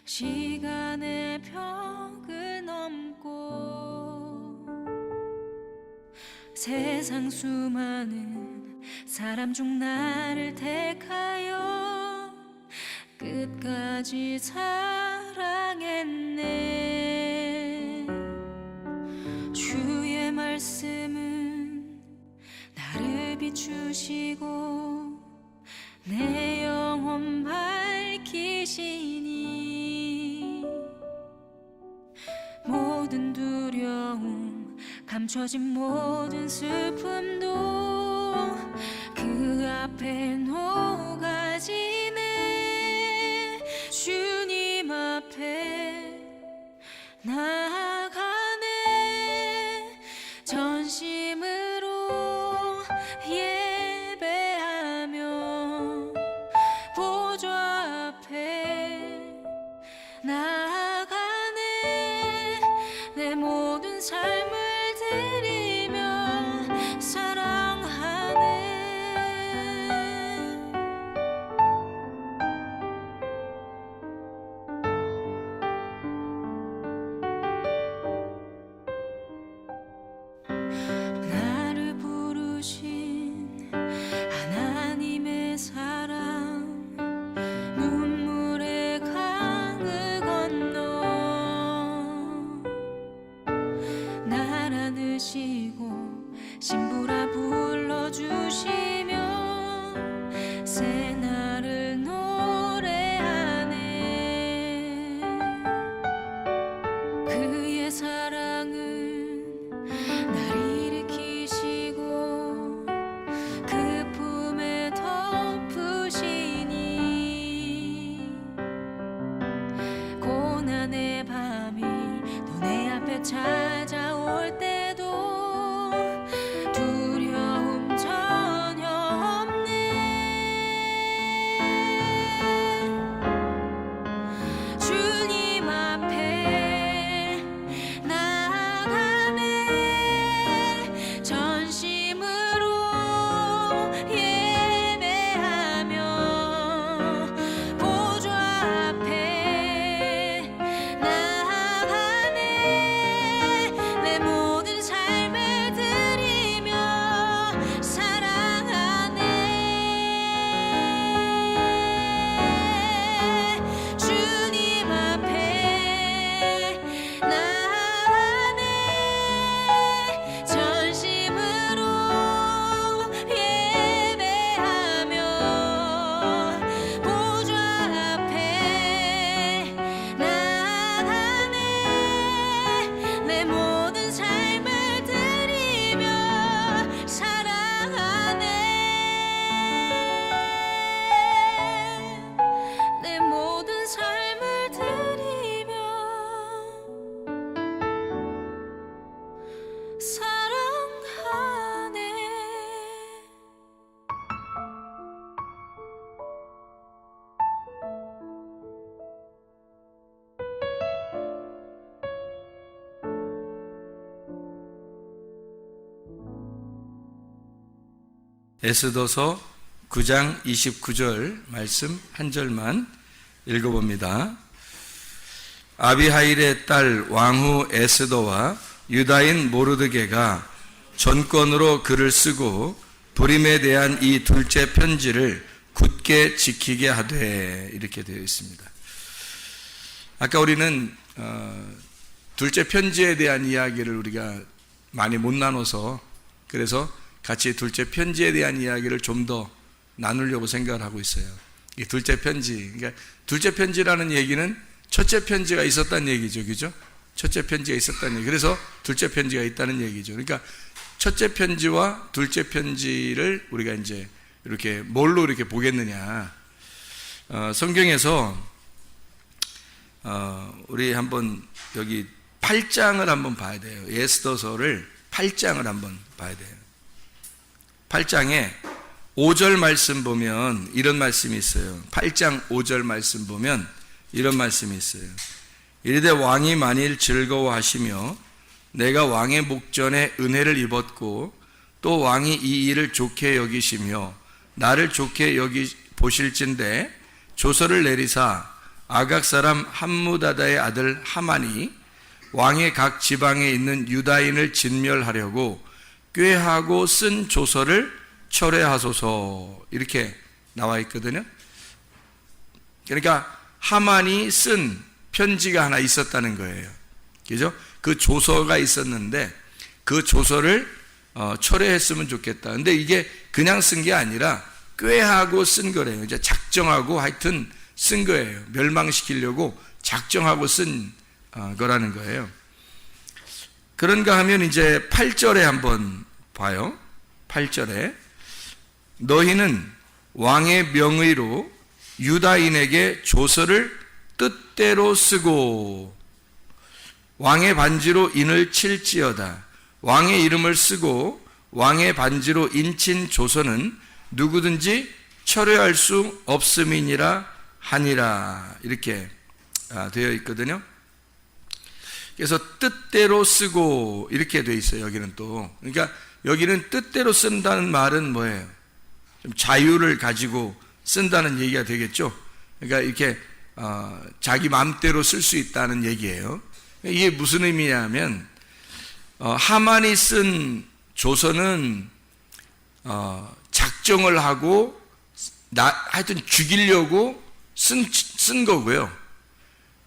시간의 벽을 넘고 세상 수많은 사람 중 나를 택하여 끝까지 사랑했네. 주의 말씀은 나를 비추시고 내 영혼 밝히시니 모든 두려움 감춰진 모든 슬픔도 그 앞에 녹아지네. 주님 앞에 나아가네. 전심으로 예배하며 보좌 앞에 나아가네. 내 모든 삶을 드리며 사랑하네. 나를 부르신 하나님의 사랑, 눈물의 강을 건너 날 안으시고 신부라 불러주시며 새 날을 노래하네. 그의 사랑은 날 일으키시고 그 품에 덮으시니 고난의 밤이 또 내 앞에 찾아올 때도 두려움 전혀 없네. 주님 앞에 나아가네. 전심으로 예배하며 보좌 앞에 나아가네. 내 모든 삶을 드리며 사랑하네. 주님 앞에 나아가네. 전심으로 예배하며 보좌 앞에 나아가네. 내 모든 삶을 드리며 사랑하네. 내 모든 삶을 드리며 사랑하네. 에스더서 9장 29절 말씀 한 절만 읽어봅니다. 아비하일의 딸 왕후 에스더와 유다인 모르드게가 전권으로 글을 쓰고 불임에 대한 이 둘째 편지를 굳게 지키게 하되, 이렇게 되어 있습니다. 아까 우리는 둘째 편지에 대한 이야기를 우리가 많이 못 나눠서, 그래서 같이 둘째 편지에 대한 이야기를 좀 더 나누려고 생각을 하고 있어요. 이 둘째 편지, 그러니까 둘째 편지라는 얘기는 첫째 편지가 있었다는 얘기죠, 그죠? 첫째 편지가 있었다는 얘기. 그래서 둘째 편지가 있다는 얘기죠. 그러니까 첫째 편지와 둘째 편지를 우리가 이제 이렇게 뭘로 이렇게 보겠느냐? 성경에서 우리 한번 여기 8장을 한번 봐야 돼요. 에스더서를 8장을 한번 봐야 돼요. 8장에 5절 말씀 보면 이런 말씀이 있어요. 8장 5절 말씀 보면 이런 말씀이 있어요. 이르되 왕이 만일 즐거워하시며 내가 왕의 목전에 은혜를 입었고 또 왕이 이 일을 좋게 여기시며 나를 좋게 여기 보실진대 조서를 내리사 아각 사람 함무다다의 아들 하만이 왕의 각 지방에 있는 유다인을 진멸하려고 꾀하고 쓴 조서를 철회하소서, 이렇게 나와 있거든요. 그러니까 하만이 쓴 편지가 하나 있었다는 거예요. 그죠? 그 조서가 있었는데 그 조서를 철회했으면 좋겠다. 근데 이게 그냥 쓴 게 아니라 꾀하고 쓴 거래요. 이제 작정하고 하여튼 쓴 거예요. 멸망시키려고 작정하고 쓴 거라는 거예요. 그런가 하면 이제 8절에 한번 봐요. 8절에 너희는 왕의 명의로 유다인에게 조서를 뜻대로 쓰고 왕의 반지로 인을 칠지어다. 왕의 이름을 쓰고 왕의 반지로 인친 조서는 누구든지 철회할 수 없음이니라 하니라, 이렇게 되어 있거든요. 그래서 뜻대로 쓰고 이렇게 되어 있어요. 여기는 또, 그러니까 여기는 뜻대로 쓴다는 말은 뭐예요? 좀 자유를 가지고 쓴다는 얘기가 되겠죠. 그러니까 이렇게 자기 마음대로 쓸 수 있다는 얘기예요. 이게 무슨 의미냐면 하만이 쓴 조서는 작정을 하고 하여튼 죽이려고 쓴 거고요.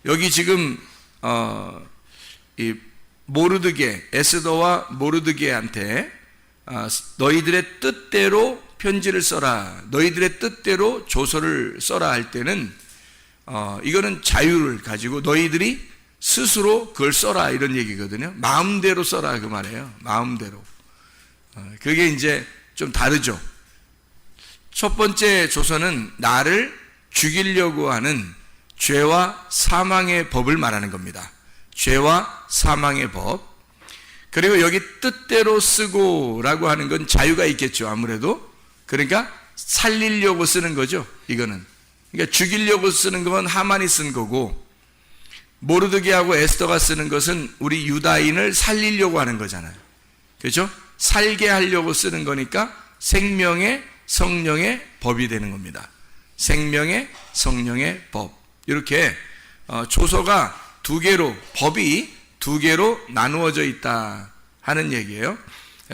여기 지금 이 모르드게, 에스더와 모르드게한테 너희들의 뜻대로 편지를 써라, 너희들의 뜻대로 조서를 써라 할 때는 이거는 자유를 가지고 너희들이 스스로 그걸 써라, 이런 얘기거든요. 마음대로 써라, 그 말이에요. 마음대로. 그게 이제 좀 다르죠. 첫 번째 조서는 나를 죽이려고 하는 죄와 사망의 법을 말하는 겁니다. 죄와 사망의 법. 그리고 여기 뜻대로 쓰고 라고 하는 건 자유가 있겠죠, 아무래도. 그러니까 살리려고 쓰는 거죠, 이거는. 그러니까 죽이려고 쓰는 건 하만이 쓴 거고, 모르드게하고 에스더가 쓰는 것은 우리 유다인을 살리려고 하는 거잖아요. 그렇죠? 살게 하려고 쓰는 거니까 생명의 성령의 법이 되는 겁니다. 생명의 성령의 법. 이렇게 조서가 두 개로, 법이 두 개로 나누어져 있다 하는 얘기예요.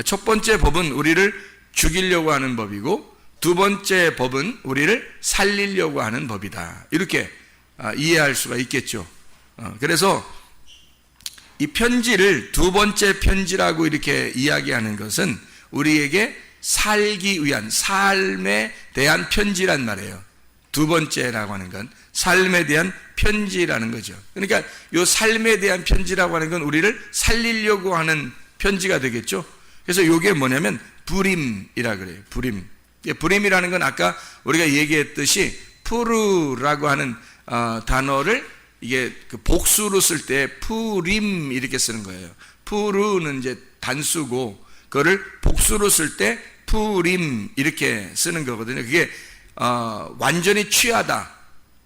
첫 번째 법은 우리를 죽이려고 하는 법이고, 두 번째 법은 우리를 살리려고 하는 법이다. 이렇게 이해할 수가 있겠죠. 그래서 이 편지를 두 번째 편지라고 이렇게 이야기하는 것은 우리에게 살기 위한, 삶에 대한 편지란 말이에요. 두 번째라고 하는 건 삶에 대한 편지라는 거죠. 그러니까 이 삶에 대한 편지라고 하는 건 우리를 살리려고 하는 편지가 되겠죠. 그래서 이게 뭐냐면 부림이라 그래요. 부림. 부림이라는 건 아까 우리가 얘기했듯이 푸르라고 하는 단어를 이게 그 복수로 쓸 때 푸림 이렇게 쓰는 거예요. 푸르는 이제 단수고 그거를 복수로 쓸 때 푸림 이렇게 쓰는 거거든요. 그게 완전히 취하다,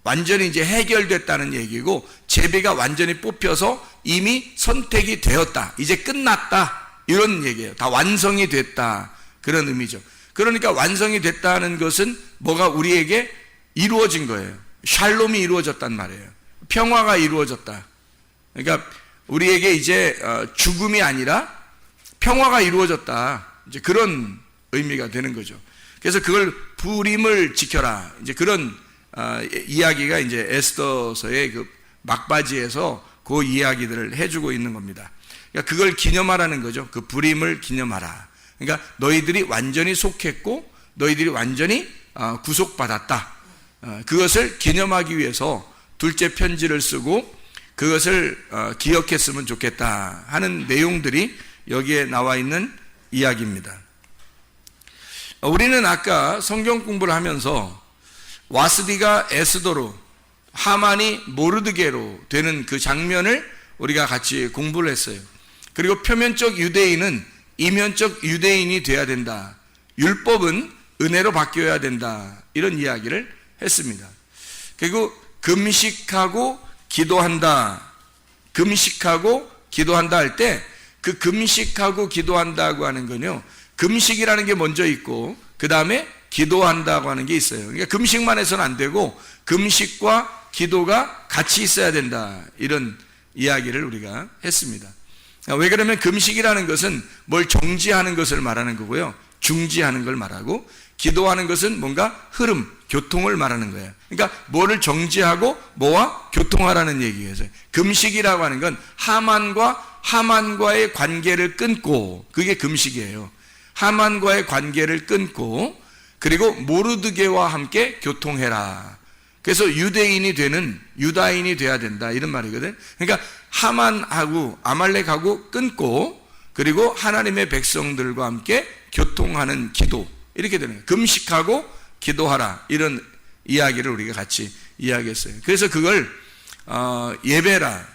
완전히 이제 해결됐다는 얘기고, 제비가 완전히 뽑혀서 이미 선택이 되었다, 이제 끝났다, 이런 얘기예요. 다 완성이 됐다, 그런 의미죠. 그러니까 완성이 됐다는 것은 뭐가 우리에게 이루어진 거예요. 샬롬이 이루어졌단 말이에요. 평화가 이루어졌다. 그러니까 우리에게 이제 죽음이 아니라 평화가 이루어졌다, 이제 그런 의미가 되는 거죠. 그래서 그걸 부림을 지켜라, 이제 그런 이야기가 이제 에스더서의 그 막바지에서 그 이야기들을 해주고 있는 겁니다. 그러니까 그걸 기념하라는 거죠. 그 부림을 기념하라. 그러니까 너희들이 완전히 속했고 너희들이 완전히 구속받았다. 그것을 기념하기 위해서 둘째 편지를 쓰고 그것을 기억했으면 좋겠다 하는 내용들이 여기에 나와 있는 이야기입니다. 우리는 아까 성경 공부를 하면서 와스디가 에스더로, 하만이 모르드게로 되는 그 장면을 우리가 같이 공부를 했어요. 그리고 표면적 유대인은 이면적 유대인이 돼야 된다, 율법은 은혜로 바뀌어야 된다, 이런 이야기를 했습니다. 그리고 금식하고 기도한다, 금식하고 기도한다 할 때 그 금식하고 기도한다고 하는 건요, 금식이라는 게 먼저 있고 그 다음에 기도한다고 하는 게 있어요. 그러니까 금식만 해서는 안 되고 금식과 기도가 같이 있어야 된다. 이런 이야기를 우리가 했습니다. 왜 그러면 금식이라는 것은 뭘 정지하는 것을 말하는 거고요. 중지하는 걸 말하고, 기도하는 것은 뭔가 흐름, 교통을 말하는 거예요. 그러니까 뭐를 정지하고 뭐와 교통하라는 얘기예요. 금식이라고 하는 건 하만과의 관계를 끊고, 그게 금식이에요. 하만과의 관계를 끊고, 그리고 모르드게와 함께 교통해라. 그래서 유다인이 돼야 된다, 이런 말이거든. 그러니까 하만하고 아말렉하고 끊고, 그리고 하나님의 백성들과 함께 교통하는 기도, 이렇게 되는 거예요. 금식하고 기도하라, 이런 이야기를 우리가 같이 이야기했어요. 그래서 그걸 예배라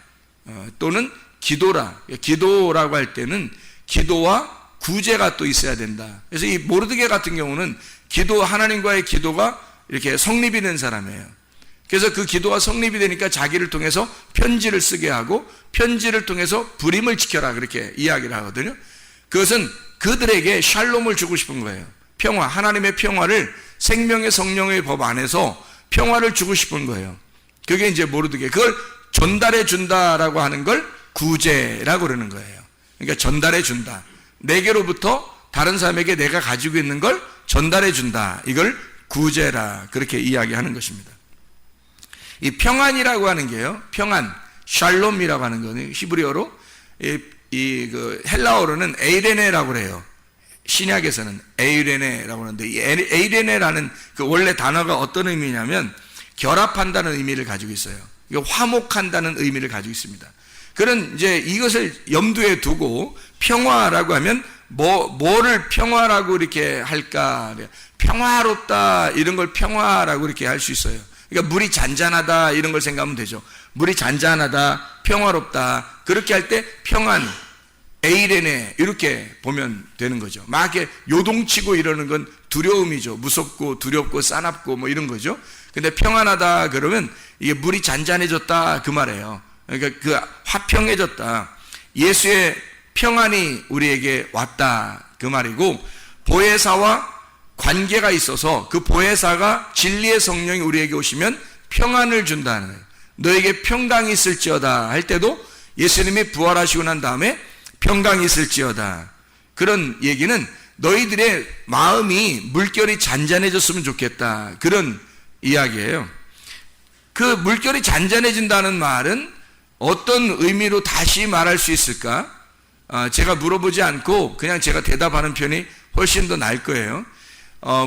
또는 기도라, 기도라고 할 때는 기도와 구제가 또 있어야 된다. 그래서 이 모르드게 같은 경우는 하나님과의 기도가 이렇게 성립이 된 사람이에요. 그래서 그 기도가 성립이 되니까 자기를 통해서 편지를 쓰게 하고, 편지를 통해서 불임을 지켜라, 그렇게 이야기를 하거든요. 그것은 그들에게 샬롬을 주고 싶은 거예요. 평화, 하나님의 평화를, 생명의 성령의 법 안에서 평화를 주고 싶은 거예요. 그게 이제 모르드게, 그걸 전달해 준다라고 하는 걸 구제라고 그러는 거예요. 그러니까 전달해 준다. 내게로부터 다른 사람에게 내가 가지고 있는 걸 전달해 준다. 이걸 구제라, 그렇게 이야기하는 것입니다. 이 평안이라고 하는 게요, 평안, 샬롬이라고 하는 거는 히브리어로, 그 헬라어로는 에이레네라고 그래요. 신약에서는 에이레네라고 하는데, 이 에이레네라는 그 원래 단어가 어떤 의미냐면 결합한다는 의미를 가지고 있어요. 화목한다는 의미를 가지고 있습니다. 그런 이제 이것을 염두에 두고 평화라고 하면 뭐를 평화라고 이렇게 할까? 평화롭다, 이런 걸 평화라고 이렇게 할 수 있어요. 그러니까 물이 잔잔하다, 이런 걸 생각하면 되죠. 물이 잔잔하다, 평화롭다, 그렇게 할 때 평안, 에이레네, 이렇게 보면 되는 거죠. 막 이렇게 요동치고 이러는 건 두려움이죠. 무섭고 두렵고 싸납고 뭐 이런 거죠. 근데 평안하다 그러면 이게 물이 잔잔해졌다, 그 말이에요. 그러니까 그 화평해졌다, 예수의 평안이 우리에게 왔다, 그 말이고, 보혜사와 관계가 있어서 그 보혜사가 진리의 성령이 우리에게 오시면 평안을 준다는 거예요. 너에게 평강이 있을지어다 할 때도 예수님이 부활하시고 난 다음에 평강이 있을지어다, 그런 얘기는 너희들의 마음이 물결이 잔잔해졌으면 좋겠다, 그런 이야기예요. 그 물결이 잔잔해진다는 말은 어떤 의미로 다시 말할 수 있을까? 제가 물어보지 않고 그냥 제가 대답하는 편이 훨씬 더 나을 거예요.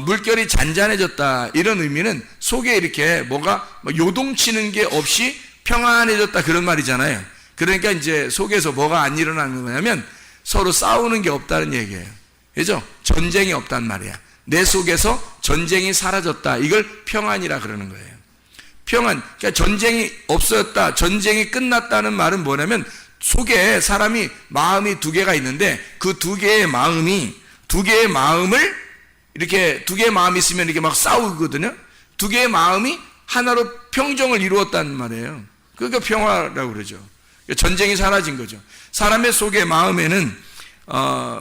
물결이 잔잔해졌다, 이런 의미는 속에 이렇게 뭐가 요동치는 게 없이 평안해졌다, 그런 말이잖아요. 그러니까 이제 속에서 뭐가 안 일어나는 거냐면 서로 싸우는 게 없다는 얘기예요. 그죠? 전쟁이 없단 말이야. 내 속에서 전쟁이 사라졌다, 이걸 평안이라 그러는 거예요. 평안, 그러니까 전쟁이 없어졌다, 전쟁이 끝났다는 말은 뭐냐면 속에 사람이 마음이 두 개가 있는데 그 두 개의 마음을 이렇게 두 개의 마음이 있으면 이렇게 막 싸우거든요. 두 개의 마음이 하나로 평정을 이루었다는 말이에요. 그러니까 평화라고 그러죠. 전쟁이 사라진 거죠. 사람의 속의 마음에는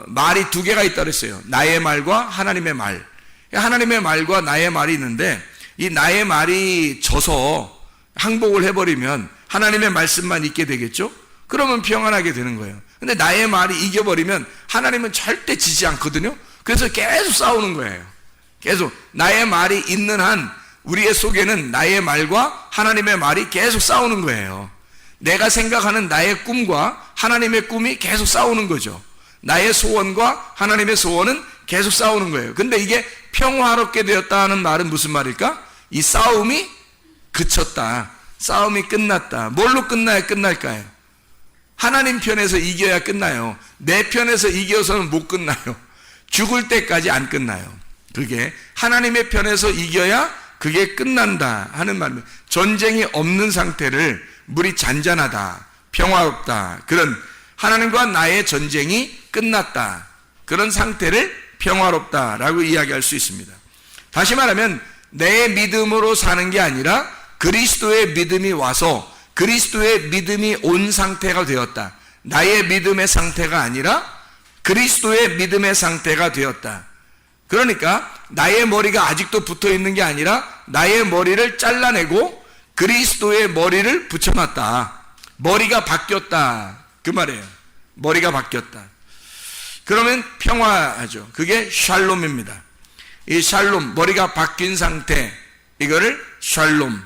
말이 두 개가 있다 그랬어요. 나의 말과 하나님의 말. 하나님의 말과 나의 말이 있는데, 이 나의 말이 져서 항복을 해버리면 하나님의 말씀만 있게 되겠죠. 그러면 평안하게 되는 거예요. 근데 나의 말이 이겨버리면 하나님은 절대 지지 않거든요. 그래서 계속 싸우는 거예요. 계속 나의 말이 있는 한 우리의 속에는 나의 말과 하나님의 말이 계속 싸우는 거예요. 내가 생각하는 나의 꿈과 하나님의 꿈이 계속 싸우는 거죠. 나의 소원과 하나님의 소원은 계속 싸우는 거예요. 근데 이게 평화롭게 되었다는 말은 무슨 말일까? 이 싸움이 그쳤다, 싸움이 끝났다. 뭘로 끝날까요? 하나님 편에서 이겨야 끝나요. 내 편에서 이겨서는 못 끝나요. 죽을 때까지 안 끝나요. 그게 하나님의 편에서 이겨야 그게 끝난다 하는 말입니다. 전쟁이 없는 상태를 물이 잔잔하다, 평화롭다, 그런 하나님과 나의 전쟁이 끝났다, 그런 상태를 평화롭다라고 이야기할 수 있습니다. 다시 말하면 내 믿음으로 사는 게 아니라 그리스도의 믿음이 와서 그리스도의 믿음이 온 상태가 되었다. 나의 믿음의 상태가 아니라 그리스도의 믿음의 상태가 되었다. 그러니까 나의 머리가 아직도 붙어 있는 게 아니라 나의 머리를 잘라내고 그리스도의 머리를 붙여놨다. 머리가 바뀌었다. 그 말이에요. 머리가 바뀌었다. 그러면 평화하죠. 그게 샬롬입니다. 이 샬롬, 머리가 바뀐 상태, 이거를 샬롬.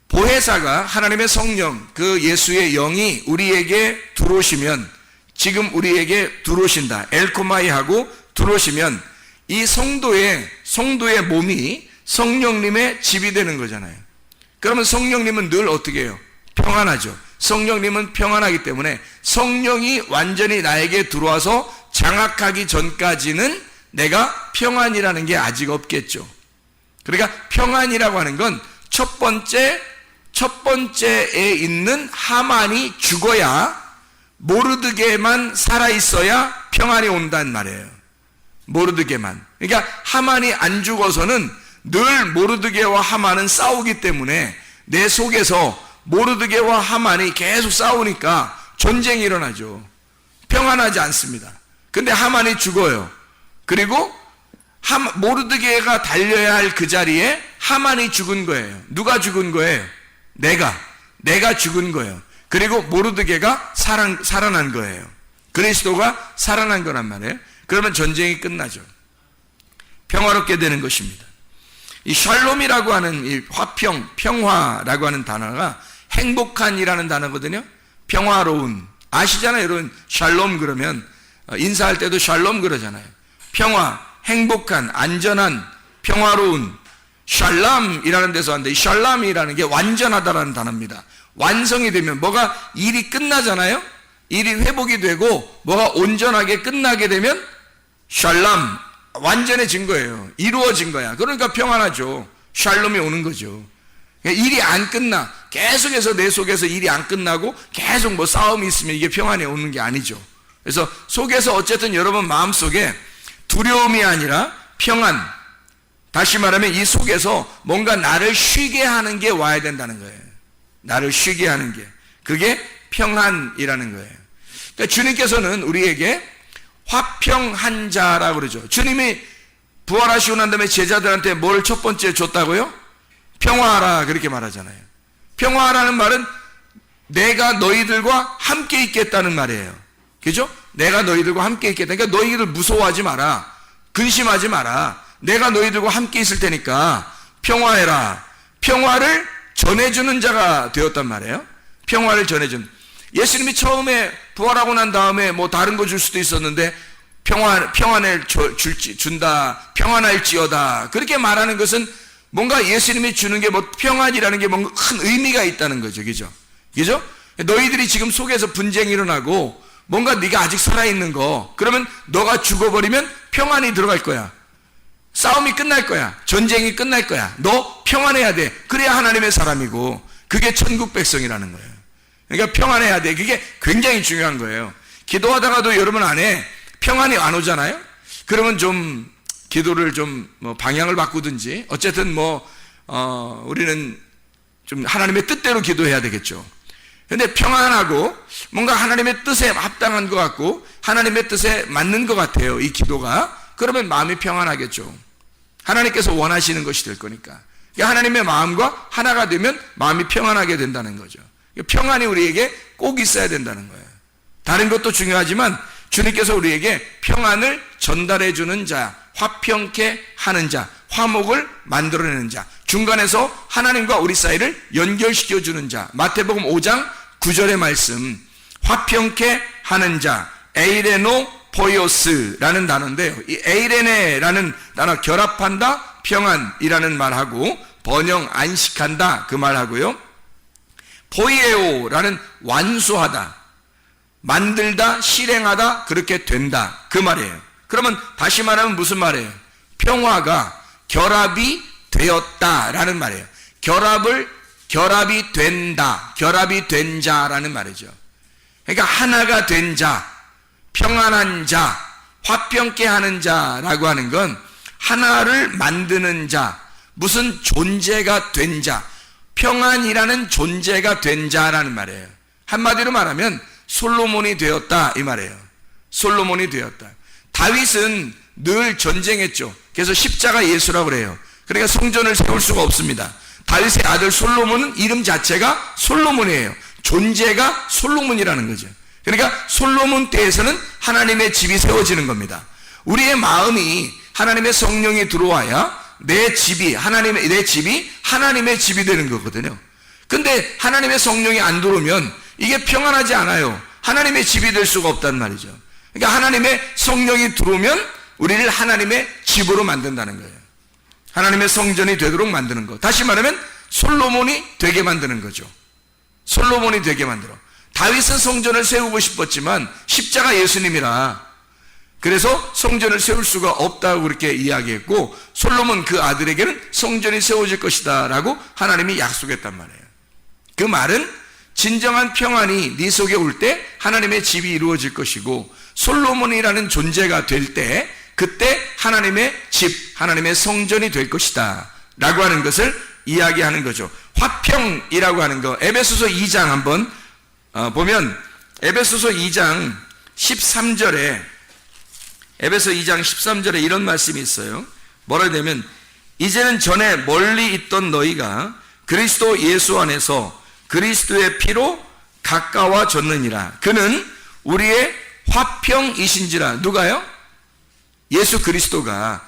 보혜사가 하나님의 성령, 그 예수의 영이 우리에게 들어오시면, 지금 우리에게 들어오신다. 엘코마이하고 들어오시면 이 성도의 몸이 성령님의 집이 되는 거잖아요. 그러면 성령님은 늘 어떻게 해요? 평안하죠. 성령님은 평안하기 때문에 성령이 완전히 나에게 들어와서 장악하기 전까지는 내가 평안이라는 게 아직 없겠죠. 그러니까 평안이라고 하는 건 첫 번째에 있는 하만이 죽어야, 모르드게만 살아있어야 평안이 온단 말이에요. 모르드게만. 그러니까 하만이 안 죽어서는 늘 모르드게와 하만은 싸우기 때문에 내 속에서 모르드게와 하만이 계속 싸우니까 전쟁이 일어나죠. 평안하지 않습니다. 근데 하만이 죽어요. 그리고 모르드게가 달려야 할 그 자리에 하만이 죽은 거예요. 누가 죽은 거예요? 내가 죽은 거예요. 그리고 모르드게가 살아난 거예요. 그리스도가 살아난 거란 말이에요. 그러면 전쟁이 끝나죠. 평화롭게 되는 것입니다. 이 샬롬이라고 하는 이 평화라고 하는 단어가 행복한이라는 단어거든요. 평화로운. 아시잖아요, 여러분. 샬롬 그러면 인사할 때도 샬롬 그러잖아요. 평화, 행복한, 안전한, 평화로운. 샬람이라는 데서 왔는데, 이 샬람이라는 게 완전하다라는 단어입니다. 완성이 되면 뭐가 일이 끝나잖아요. 일이 회복이 되고 뭐가 온전하게 끝나게 되면 샬람, 완전해진 거예요. 이루어진 거야. 그러니까 평안하죠. 샬롬이 오는 거죠. 일이 안 끝나. 계속해서 내 속에서 일이 안 끝나고 계속 뭐 싸움이 있으면 이게 평안이 오는 게 아니죠. 그래서 속에서 어쨌든 여러분 마음속에 두려움이 아니라 평안, 다시 말하면 이 속에서 뭔가 나를 쉬게 하는 게 와야 된다는 거예요. 나를 쉬게 하는 게. 그게 평안이라는 거예요. 그러니까 주님께서는 우리에게 화평한 자라고 그러죠. 주님이 부활하시고 난 다음에 제자들한테 뭘 첫 번째 줬다고요? 평화하라, 그렇게 말하잖아요. 평화하라는 말은 내가 너희들과 함께 있겠다는 말이에요. 그죠? 내가 너희들과 함께 있겠다. 그러니까 너희들 무서워하지 마라. 근심하지 마라. 내가 너희들과 함께 있을 테니까 평화해라. 평화를 전해주는 자가 되었단 말이에요. 평화를 전해준. 예수님이 처음에 부활하고 난 다음에 뭐 다른 거 줄 수도 있었는데 평안을 준다, 평안할지어다, 그렇게 말하는 것은 뭔가 예수님이 주는 게 뭐 평안이라는 게 뭔가 큰 의미가 있다는 거죠. 그죠? 그죠? 너희들이 지금 속에서 분쟁이 일어나고 뭔가 네가 아직 살아있는 거, 그러면 너가 죽어버리면 평안이 들어갈 거야. 싸움이 끝날 거야. 전쟁이 끝날 거야. 너 평안해야 돼. 그래야 하나님의 사람이고 그게 천국 백성이라는 거예요. 그러니까 평안해야 돼. 그게 굉장히 중요한 거예요. 기도하다가도 여러분 안에 평안이 안 오잖아요. 그러면 좀 기도를 좀 뭐 방향을 바꾸든지 어쨌든 우리는 좀 하나님의 뜻대로 기도해야 되겠죠. 근데 평안하고 뭔가 하나님의 뜻에 합당한 것 같고 하나님의 뜻에 맞는 것 같아요, 이 기도가. 그러면 마음이 평안하겠죠. 하나님께서 원하시는 것이 될 거니까. 하나님의 마음과 하나가 되면 마음이 평안하게 된다는 거죠. 평안이 우리에게 꼭 있어야 된다는 거예요. 다른 것도 중요하지만 주님께서 우리에게 평안을 전달해 주는 자, 화평케 하는 자, 화목을 만들어내는 자, 중간에서 하나님과 우리 사이를 연결시켜 주는 자. 마태복음 5장 9절의 말씀, 화평케 하는 자, 에이레노 포이오스라는 단어인데요. 이 에이레네라는 단어, 결합한다, 평안이라는 말하고 번영, 안식한다, 그 말하고요. 포이에오라는 완수하다, 만들다, 실행하다, 그렇게 된다, 그 말이에요. 그러면 다시 말하면 무슨 말이에요? 평화가 결합이 되었다라는 말이에요. 결합이 된다, 결합이 된 자라는 말이죠. 그러니까 하나가 된 자, 평안한 자, 화평케 하는 자라고 하는 건 하나를 만드는 자, 무슨 존재가 된 자, 평안이라는 존재가 된 자라는 말이에요. 한마디로 말하면 솔로몬이 되었다, 이 말이에요. 솔로몬이 되었다. 다윗은 늘 전쟁했죠. 그래서 십자가 예수라고 그래요. 그러니까 성전을 세울 수가 없습니다. 다윗의 아들 솔로몬은 이름 자체가 솔로몬이에요. 존재가 솔로몬이라는 거죠. 그러니까 솔로몬 때에서는 하나님의 집이 세워지는 겁니다. 우리의 마음이 하나님의 성령이 들어와야 내 집이 하나님의 집이 되는 거거든요. 근데 하나님의 성령이 안 들어오면 이게 평안하지 않아요. 하나님의 집이 될 수가 없단 말이죠. 그러니까 하나님의 성령이 들어오면 우리를 하나님의 집으로 만든다는 거예요. 하나님의 성전이 되도록 만드는 거. 다시 말하면 솔로몬이 되게 만드는 거죠. 솔로몬이 되게 만들어. 다윗은 성전을 세우고 싶었지만 십자가 예수님이라 그래서 성전을 세울 수가 없다고 그렇게 이야기했고, 솔로몬 그 아들에게는 성전이 세워질 것이다 라고 하나님이 약속했단 말이에요. 그 말은 진정한 평안이 네 속에 올 때 하나님의 집이 이루어질 것이고, 솔로몬이라는 존재가 될 때 그때 하나님의 집, 하나님의 성전이 될 것이다 라고 하는 것을 이야기하는 거죠. 화평이라고 하는 거, 에베소서 2장 한번 보면 에베소서 2장 13절에 에베소 2장 13절에 이런 말씀이 있어요. 뭐라 되면 이제는 전에 멀리 있던 너희가 그리스도 예수 안에서 그리스도의 피로 가까워졌느니라. 그는 우리의 화평이신지라. 누가요? 예수 그리스도가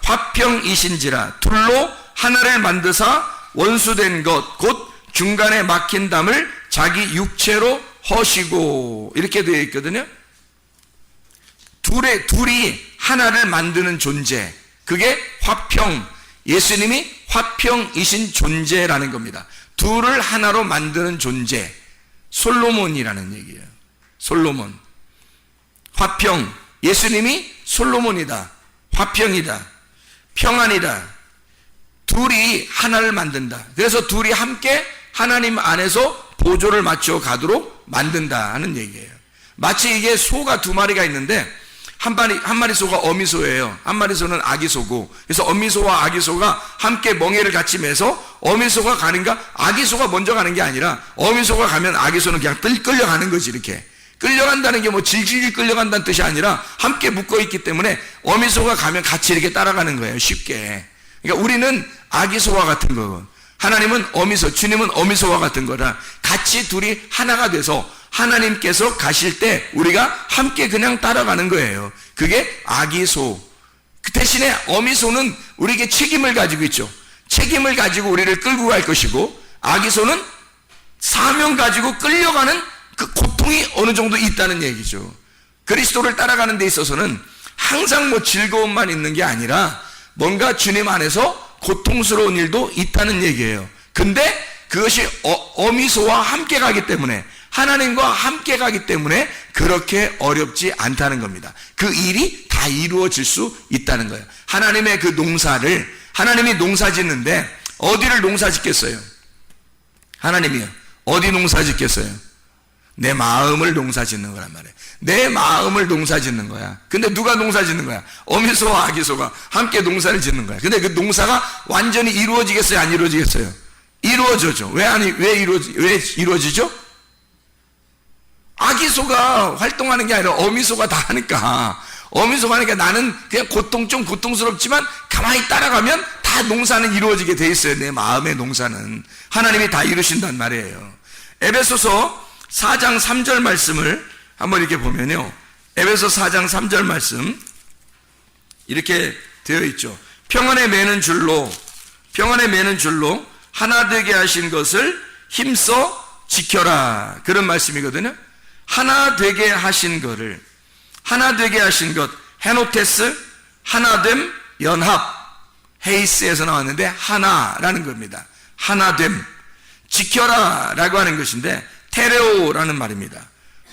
화평이신지라. 둘로 하나를 만드사 원수된 것 곧 중간에 막힌 담을 자기 육체로 허시고, 이렇게 되어 있거든요. 둘이 하나를 만드는 존재, 그게 화평, 예수님이 화평이신 존재라는 겁니다. 둘을 하나로 만드는 존재, 솔로몬이라는 얘기예요. 솔로몬, 화평, 예수님이 솔로몬이다, 화평이다, 평안이다. 둘이 하나를 만든다. 그래서 둘이 함께 하나님 안에서 보조를 맞춰 가도록 만든다는 얘기예요. 마치 이게 소가 두 마리가 있는데 한 마리 소가 어미소예요. 한 마리 소는 아기소고, 그래서 어미소와 아기소가 함께 멍에를 같이 매서 어미소가 가는가, 아기소가 먼저 가는 게 아니라 어미소가 가면 아기소는 그냥 끌려가는 거지. 이렇게 끌려간다는 게 뭐 질질 끌려간다는 뜻이 아니라 함께 묶어있기 때문에 어미소가 가면 같이 이렇게 따라가는 거예요. 쉽게. 그러니까 우리는 아기소와 같은 거, 하나님은 어미소, 주님은 어미소와 같은 거라 같이 둘이 하나가 돼서 하나님께서 가실 때 우리가 함께 그냥 따라가는 거예요. 그게 아기소. 그 대신에 어미소는 우리에게 책임을 가지고 있죠. 책임을 가지고 우리를 끌고 갈 것이고, 아기소는 사명 가지고 끌려가는 그 고통이 어느 정도 있다는 얘기죠. 그리스도를 따라가는 데 있어서는 항상 뭐 즐거움만 있는 게 아니라 뭔가 주님 안에서 고통스러운 일도 있다는 얘기예요. 근데 그것이 어미소와 함께 가기 때문에, 하나님과 함께 가기 때문에 그렇게 어렵지 않다는 겁니다. 그 일이 다 이루어질 수 있다는 거예요. 하나님의 그 농사를, 하나님이 농사 짓는데 어디를 농사 짓겠어요? 하나님이요. 어디 농사 짓겠어요? 내 마음을 농사 짓는 거란 말이에요. 내 마음을 농사 짓는 거야. 근데 누가 농사 짓는 거야? 어미소와 아기소가 함께 농사를 짓는 거야. 근데 그 농사가 완전히 이루어지겠어요? 안 이루어지겠어요? 이루어져죠. 왜 이루어지죠? 아기소가 활동하는 게 아니라 어미소가 다 하니까. 어미소가 하니까 나는 그냥 좀 고통스럽지만 가만히 따라가면 다 농사는 이루어지게 돼 있어요. 내 마음의 농사는 하나님이 다 이루신단 말이에요. 에베소서 4장 3절 말씀을 한번 이렇게 보면요, 에베소 4장 3절 말씀 이렇게 되어 있죠. 평안에 매는 줄로 하나 되게 하신 것을 힘써 지켜라, 그런 말씀이거든요. 하나 되게 하신 것, 헤노테스, 하나됨, 연합, 헤이스에서 나왔는데 하나라는 겁니다. 하나됨, 지켜라 라고 하는 것인데, 테레오라는 말입니다.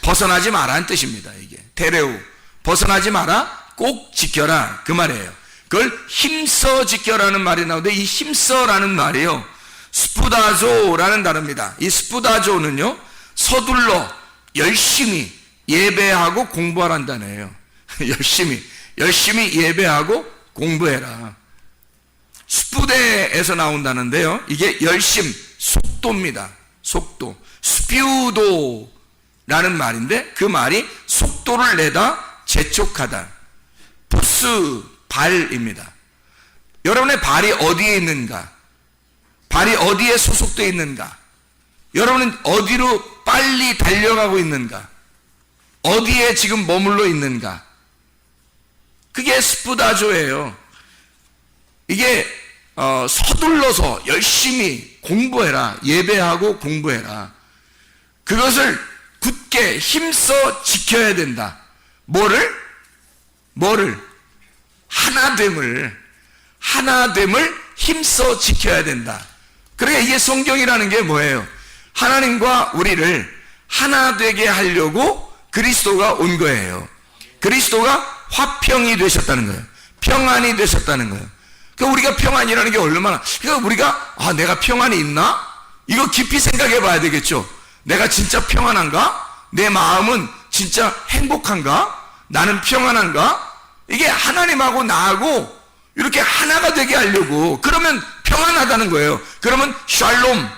벗어나지 마라는 뜻입니다. 이게 테레오, 벗어나지 마라, 꼭 지켜라, 그 말이에요. 그걸 힘써 지켜라는 말이 나오는데, 이 힘써라는 말이요, 스푸다조라는 단어입니다. 이 스푸다조는요, 서둘러 열심히 예배하고 공부하라는 단어예요. 열심히 예배하고 공부해라. 스푸데에서 나온다는데요, 이게 열심, 속도입니다. 속도. 스피우도라는 말인데, 그 말이 속도를 내다, 재촉하다. 푸스, 발입니다. 여러분의 발이 어디에 있는가? 발이 어디에 소속되어 있는가? 여러분은 어디로 빨리 달려가고 있는가? 어디에 지금 머물러 있는가? 그게 스푸다조예요. 이게 서둘러서 열심히 공부해라. 예배하고 공부해라. 그것을 굳게 힘써 지켜야 된다. 뭐를? 하나됨을 힘써 지켜야 된다. 그러니까 이게 성경이라는 게 뭐예요? 하나님과 우리를 하나 되게 하려고 그리스도가 온 거예요. 그리스도가 화평이 되셨다는 거예요. 평안이 되셨다는 거예요. 그러니까 우리가 평안이라는 게 얼마나, 그러니까 우리가 내가 평안이 있나? 이거 깊이 생각해 봐야 되겠죠. 내가 진짜 평안한가? 내 마음은 진짜 행복한가? 나는 평안한가? 이게 하나님하고 나하고 이렇게 하나가 되게 하려고, 그러면 평안하다는 거예요. 그러면 샬롬,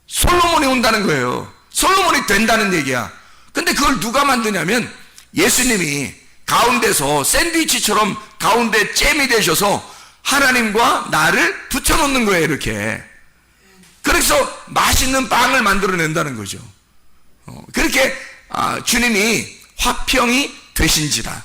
솔로몬이 온다는 거예요. 솔로몬이 된다는 얘기야. 근데 그걸 누가 만드냐면 예수님이 가운데서 샌드위치처럼 가운데 잼이 되셔서 하나님과 나를 붙여놓는 거예요. 이렇게. 그래서 맛있는 빵을 만들어낸다는 거죠. 그렇게 주님이 화평이 되신지라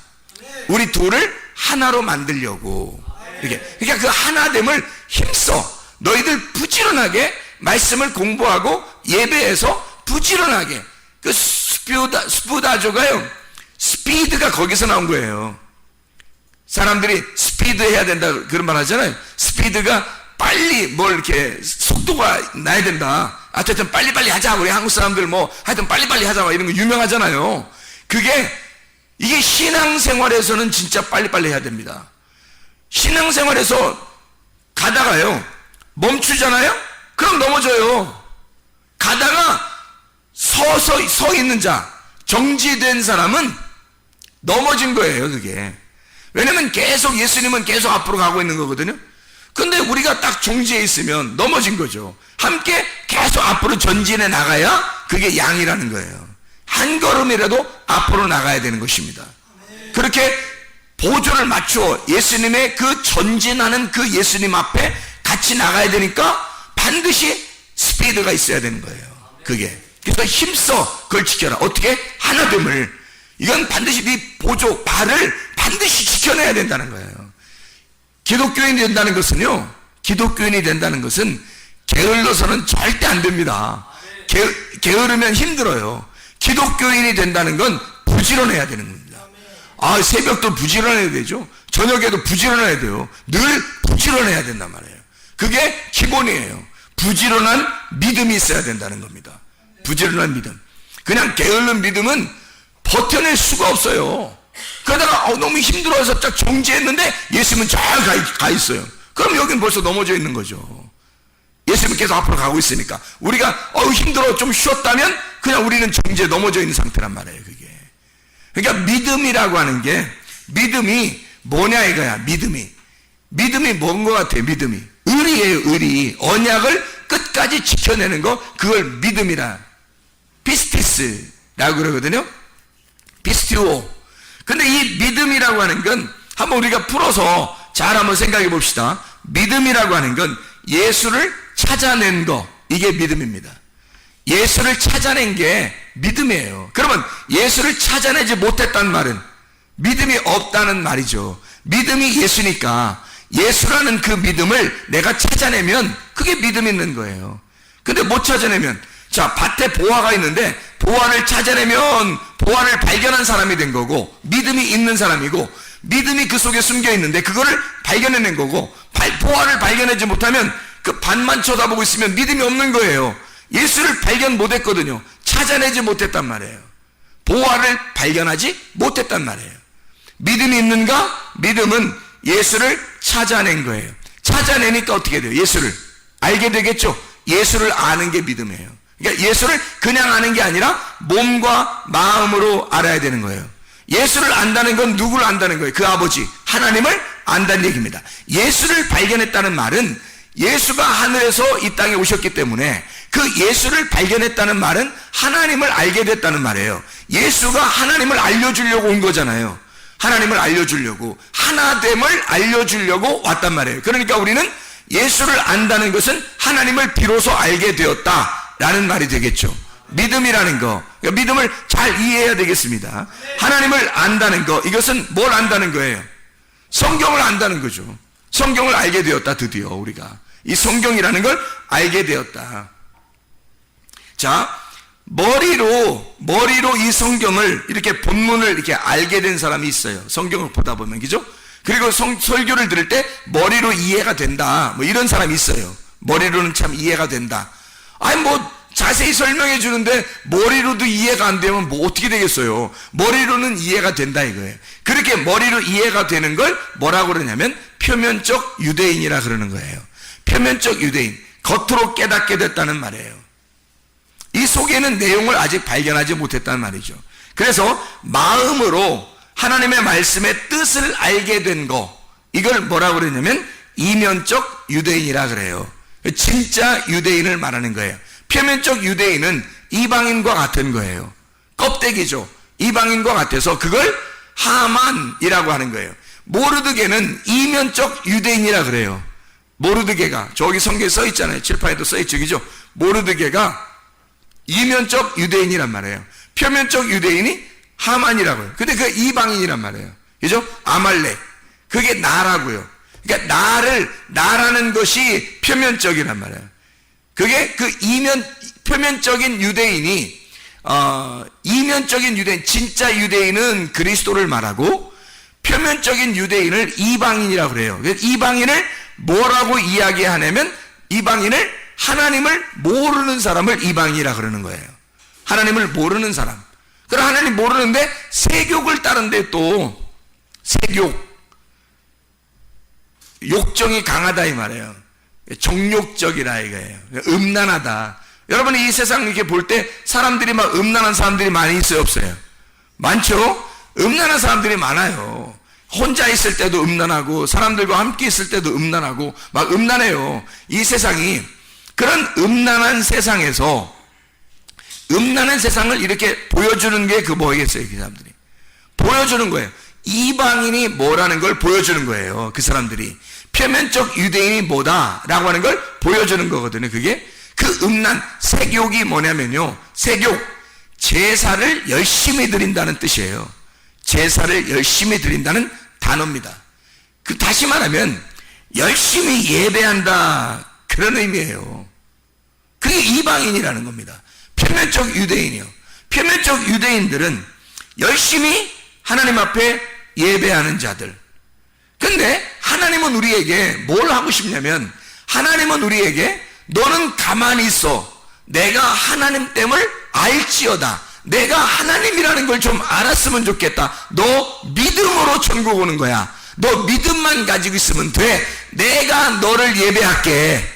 우리 둘을 하나로 만들려고 이렇게. 그러니까 그 하나됨을 힘써 너희들 부지런하게 말씀을 공부하고 예배에서 부지런하게. 그 스푸다조가요, 스피드가 거기서 나온 거예요. 사람들이 스피드 해야 된다 그런 말 하잖아요. 스피드가 빨리 뭘 이렇게 속도가 나야 된다. 하여튼 빨리빨리 하자. 우리 한국 사람들 하여튼 빨리빨리 하자 이런 거 유명하잖아요. 이게 신앙생활에서는 진짜 빨리빨리 해야 됩니다. 신앙생활에서 가다가요 멈추잖아요. 그럼 넘어져요. 가다가 서 있는 자, 정지된 사람은 넘어진 거예요. 그게 왜냐면 계속 예수님은 계속 앞으로 가고 있는 거거든요. 근데 우리가 딱 정지해 있으면 넘어진 거죠. 함께 계속 앞으로 전진해 나가야 그게 양이라는 거예요. 한 걸음이라도 앞으로 나가야 되는 것입니다. 그렇게 보조를 맞춰 예수님의 그 전진하는 그 예수님 앞에 같이 나가야 되니까 반드시 스피드가 있어야 되는 거예요. 그게. 그래서 힘써 그걸 지켜라. 어떻게? 하나됨을. 이건 반드시 네 보조, 발을 반드시 지켜내야 된다는 거예요. 기독교인이 된다는 것은 게을러서는 절대 안 됩니다. 게으르면 힘들어요. 기독교인이 된다는 건 부지런해야 되는 겁니다. 새벽도 부지런해야 되죠. 저녁에도 부지런해야 돼요. 늘 부지런해야 된단 말이에요. 그게 기본이에요. 부지런한 믿음이 있어야 된다는 겁니다. 부지런한 믿음. 그냥 게으른 믿음은 버텨낼 수가 없어요. 그러다가 너무 힘들어서 딱 정지했는데 예수님은 잘 가 있어요. 그럼 여긴 벌써 넘어져 있는 거죠. 예수님은 계속 앞으로 가고 있으니까 우리가 힘들어 좀 쉬었다면 그냥 우리는 정지에 넘어져 있는 상태란 말이에요. 그게. 그러니까 믿음이라고 하는 게, 믿음이 뭐냐 이거야. 믿음이 뭔 것 같아요. 믿음이 의리예요. 의리. 언약을 끝까지 지켜내는 거, 그걸 믿음이라 피스티스라고 그러거든요. 피스티오. 근데 이 믿음이라고 하는 건 한번 우리가 풀어서 잘 한번 생각해 봅시다. 믿음이라고 하는 건 예수를 찾아낸 거, 이게 믿음입니다. 예수를 찾아낸 게 믿음이에요. 그러면 예수를 찾아내지 못했다는 말은 믿음이 없다는 말이죠. 믿음이 예수니까 예수라는 그 믿음을 내가 찾아내면 그게 믿음 있는 거예요. 근데 못 찾아내면, 자, 밭에 보화가 있는데 보화를 찾아내면 보화를 발견한 사람이 된 거고, 믿음이 있는 사람이고, 믿음이 그 속에 숨겨 있는데 그거를 발견해낸 거고, 보화를 발견하지 못하면 그 밭만 쳐다보고 있으면 믿음이 없는 거예요. 예수를 발견 못했거든요. 찾아내지 못했단 말이에요. 보화를 발견하지 못했단 말이에요. 믿음이 있는가? 믿음은 예수를 찾아낸 거예요. 찾아내니까 어떻게 돼요? 예수를 알게 되겠죠. 예수를 아는 게 믿음이에요. 그러니까 예수를 그냥 아는 게 아니라 몸과 마음으로 알아야 되는 거예요. 예수를 안다는 건 누구를 안다는 거예요? 그 아버지 하나님을 안다는 얘기입니다. 예수를 발견했다는 말은 예수가 하늘에서 이 땅에 오셨기 때문에 그 예수를 발견했다는 말은 하나님을 알게 됐다는 말이에요. 예수가 하나님을 알려주려고 온 거잖아요. 하나님을 알려주려고, 하나됨을 알려주려고 왔단 말이에요. 그러니까 우리는 예수를 안다는 것은 하나님을 비로소 알게 되었다라는 말이 되겠죠. 믿음이라는 거, 그러니까 믿음을 잘 이해해야 되겠습니다. 하나님을 안다는 거, 이것은 뭘 안다는 거예요? 성경을 안다는 거죠. 성경을 알게 되었다. 드디어 우리가 이 성경이라는 걸 알게 되었다. 자, 머리로 이 성경을 이렇게 본문을 이렇게 알게 된 사람이 있어요. 성경을 보다 보면, 그죠? 그리고 설교를 들을 때 머리로 이해가 된다, 뭐 이런 사람이 있어요. 머리로는 참 이해가 된다. 아니 뭐 자세히 설명해 주는데 머리로도 이해가 안 되면 뭐 어떻게 되겠어요? 머리로는 이해가 된다 이거예요. 그렇게 머리로 이해가 되는 걸 뭐라고 그러냐면 표면적 유대인이라 그러는 거예요. 표면적 유대인, 겉으로 깨닫게 됐다는 말이에요. 이 속에는 내용을 아직 발견하지 못했다는 말이죠. 그래서 마음으로 하나님의 말씀의 뜻을 알게 된 거, 이걸 뭐라고 그러냐면 이면적 유대인이라 그래요. 진짜 유대인을 말하는 거예요. 표면적 유대인은 이방인과 같은 거예요. 껍데기죠. 이방인과 같아서 그걸 하만이라고 하는 거예요. 모르드게는 이면적 유대인이라 그래요. 모르드게가 저기 성경에 써 있잖아요. 칠판에도 써 있죠, 그죠? 모르드게가 이면적 유대인이란 말이에요. 표면적 유대인이 하만이라고요. 근데 그 이방인이란 말이에요. 그죠? 아말렉. 그게 나라고요. 그러니까 나라는 것이 표면적이란 말이에요. 그게 그 표면적인 유대인이, 이면적인 유대인, 진짜 유대인은 그리스도를 말하고, 표면적인 유대인을 이방인이라고 그래요. 이방인을 뭐라고 이야기하냐면, 이방인을 하나님을 모르는 사람을 이방인이라 그러는 거예요. 하나님을 모르는 사람. 그럼 하나님 모르는데 세욕을 따른데 또 세욕, 욕정이 강하다 이 말이에요. 정욕적이라 이거예요. 음란하다. 여러분이 이 세상 이렇게 볼 때 사람들이 막 음란한 사람들이 많이 있어요, 없어요? 많죠? 음란한 사람들이 많아요. 혼자 있을 때도 음란하고 사람들과 함께 있을 때도 음란하고 막 음란해요. 이 세상이. 그런 음란한 세상에서 음란한 세상을 이렇게 보여주는 게 그 뭐겠어요? 그 사람들이 보여주는 거예요. 이방인이 뭐라는 걸 보여주는 거예요. 그 사람들이 표면적 유대인이 뭐다라고 하는 걸 보여주는 거거든요. 그게 그 음란 세욕이 뭐냐면요, 세욕, 제사를 열심히 드린다는 뜻이에요. 제사를 열심히 드린다는 단어입니다. 그 다시 말하면 열심히 예배한다, 그런 의미예요. 그게 이방인이라는 겁니다. 표면적 유대인이요. 표면적 유대인들은 열심히 하나님 앞에 예배하는 자들. 근데 하나님은 우리에게 뭘 하고 싶냐면, 하나님은 우리에게 너는 가만히 있어. 내가 하나님됨을 알지어다. 내가 하나님이라는 걸 좀 알았으면 좋겠다. 너 믿음으로 천국 오는 거야. 너 믿음만 가지고 있으면 돼. 내가 너를 예배할게.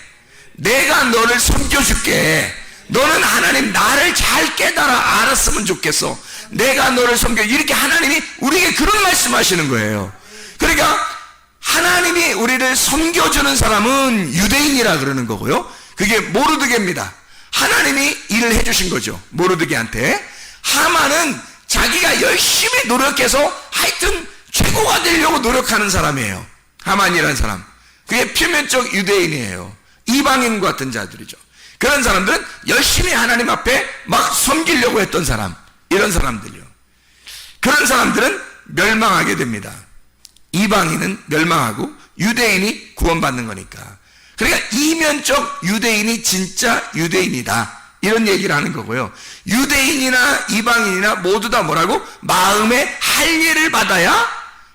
내가 너를 섬겨줄게. 너는 하나님 나를 잘 깨달아 알았으면 좋겠어. 내가 너를 섬겨. 이렇게 하나님이 우리에게 그런 말씀하시는 거예요. 그러니까 하나님이 우리를 섬겨주는 사람은 유대인이라 그러는 거고요. 그게 모르드게입니다. 하나님이 일을 해주신 거죠, 모르드게한테. 하만은 자기가 열심히 노력해서 하여튼 최고가 되려고 노력하는 사람이에요. 하만이라는 사람. 그게 표면적 유대인이에요. 이방인 같은 자들이죠. 그런 사람들은 열심히 하나님 앞에 막 섬기려고 했던 사람, 이런 사람들이요. 그런 사람들은 멸망하게 됩니다. 이방인은 멸망하고 유대인이 구원받는 거니까. 그러니까 이면적 유대인이 진짜 유대인이다, 이런 얘기를 하는 거고요. 유대인이나 이방인이나 모두 다 뭐라고? 마음의 할례를 받아야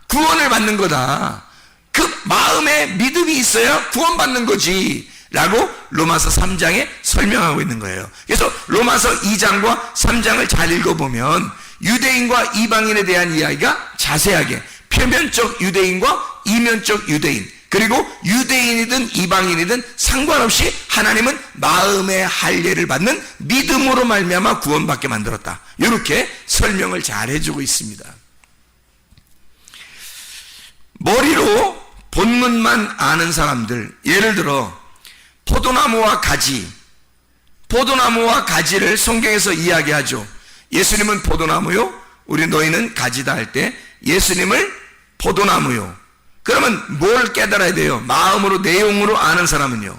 구원을 받는 거다. 그 마음에 믿음이 있어야 구원받는 거지 라고 로마서 3장에 설명하고 있는 거예요. 그래서 로마서 2장과 3장을 잘 읽어보면 유대인과 이방인에 대한 이야기가 자세하게, 표면적 유대인과 이면적 유대인, 그리고 유대인이든 이방인이든 상관없이 하나님은 마음의 할례를 받는 믿음으로 말미암아 구원받게 만들었다, 이렇게 설명을 잘 해주고 있습니다. 머리로 본문만 아는 사람들, 예를 들어 포도나무와 가지를 성경에서 이야기하죠. 예수님은 포도나무요, 우리 너희는 가지다 할 때 예수님을 포도나무요, 그러면 뭘 깨달아야 돼요? 마음으로, 내용으로 아는 사람은요.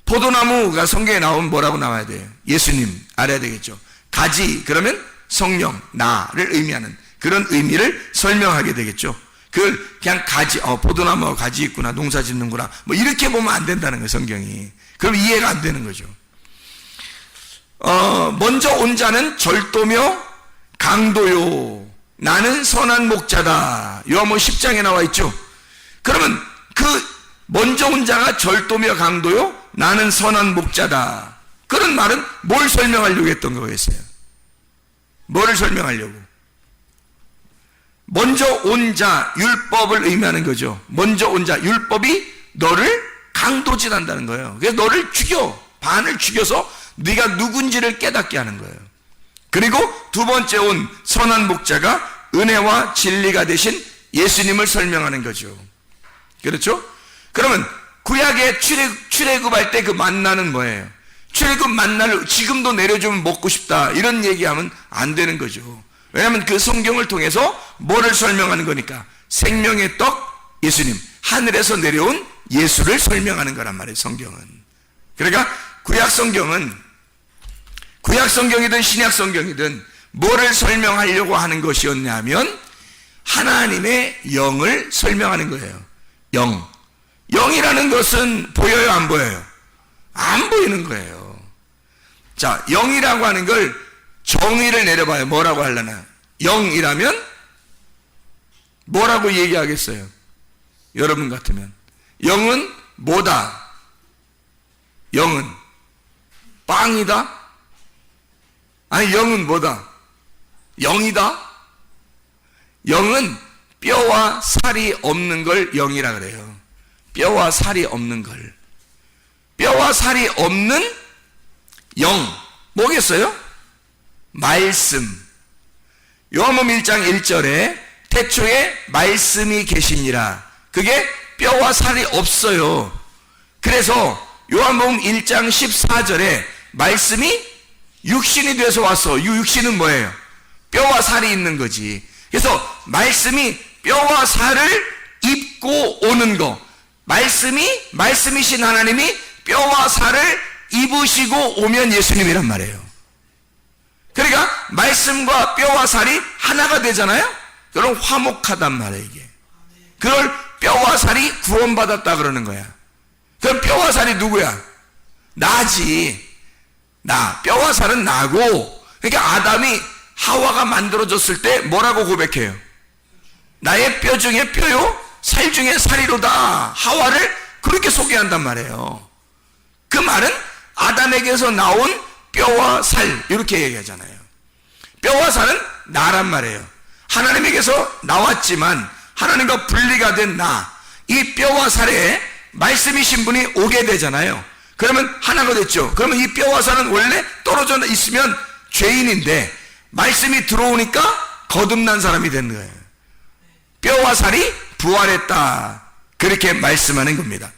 포도나무가 성경에 나오면 뭐라고 나와야 돼요? 예수님 알아야 되겠죠. 가지, 그러면 성령, 나를 의미하는 그런 의미를 설명하게 되겠죠. 그걸 그냥 가지, 포도나무가 가지 있구나, 농사 짓는구나, 뭐 이렇게 보면 안 된다는 거예요, 성경이. 그럼 이해가 안 되는 거죠. 먼저 온 자는 절도며 강도요, 나는 선한 목자다. 요한복음 10장에 나와 있죠. 그러면 그 먼저 온 자가 절도며 강도요, 나는 선한 목자다. 그런 말은 뭘 설명하려고 했던 거겠어요? 뭐를 설명하려고? 먼저 온 자, 율법을 의미하는 거죠. 먼저 온 자, 율법이 너를 강도질한다는 거예요. 그래서 너를 죽여, 반을 죽여서 네가 누군지를 깨닫게 하는 거예요. 그리고 두 번째 온 선한 목자가 은혜와 진리가 되신 예수님을 설명하는 거죠. 그렇죠? 그러면 구약의 출애굽할 때 그 만나는 뭐예요? 출애굽 만나를 지금도 내려주면 먹고 싶다, 이런 얘기하면 안 되는 거죠. 왜냐하면 그 성경을 통해서 뭐를 설명하는 거니까? 생명의 떡 예수님, 하늘에서 내려온 예수를 설명하는 거란 말이에요, 성경은. 그러니까 구약 성경이든 신약 성경이든 뭐를 설명하려고 하는 것이었냐면 하나님의 영을 설명하는 거예요. 영이라는 것은 보여요, 안 보여요? 안 보이는 거예요. 자, 영이라고 하는 걸 정의를 내려봐요. 뭐라고 하려나? 영이라면 뭐라고 얘기하겠어요? 여러분 같으면 영은 뭐다? 영은 빵이다? 아니, 영은 뭐다? 영이다? 영은 뼈와 살이 없는 걸 영이라 그래요. 뼈와 살이 없는 걸. 뼈와 살이 없는 영, 뭐겠어요? 말씀. 요한복음 1장 1절에 태초에 말씀이 계시니라. 그게 뼈와 살이 없어요. 그래서 요한복음 1장 14절에 말씀이 육신이 돼서 왔어. 이 육신은 뭐예요? 뼈와 살이 있는 거지. 그래서 말씀이 뼈와 살을 입고 오는 거, 말씀이신 하나님이 뼈와 살을 입으시고 오면 예수님이란 말이에요. 그러니까 말씀과 뼈와 살이 하나가 되잖아요. 그럼 화목하단 말이에요, 이게. 그걸 뼈와 살이 구원받았다 그러는 거야. 그럼 뼈와 살이 누구야? 나지. 나. 뼈와 살은 나고. 그러니까 아담이 하와가 만들어졌을 때 뭐라고 고백해요? 나의 뼈 중에 뼈요, 살 중에 살이로다. 하와를 그렇게 소개한단 말이에요. 그 말은 아담에게서 나온 뼈와 살, 이렇게 얘기하잖아요. 뼈와 살은 나란 말이에요. 하나님에게서 나왔지만 하나님과 분리가 된 나, 이 뼈와 살에 말씀이신 분이 오게 되잖아요. 그러면 하나가 됐죠. 그러면 이 뼈와 살은 원래 떨어져 있으면 죄인인데 말씀이 들어오니까 거듭난 사람이 된 거예요. 뼈와 살이 부활했다, 그렇게 말씀하는 겁니다.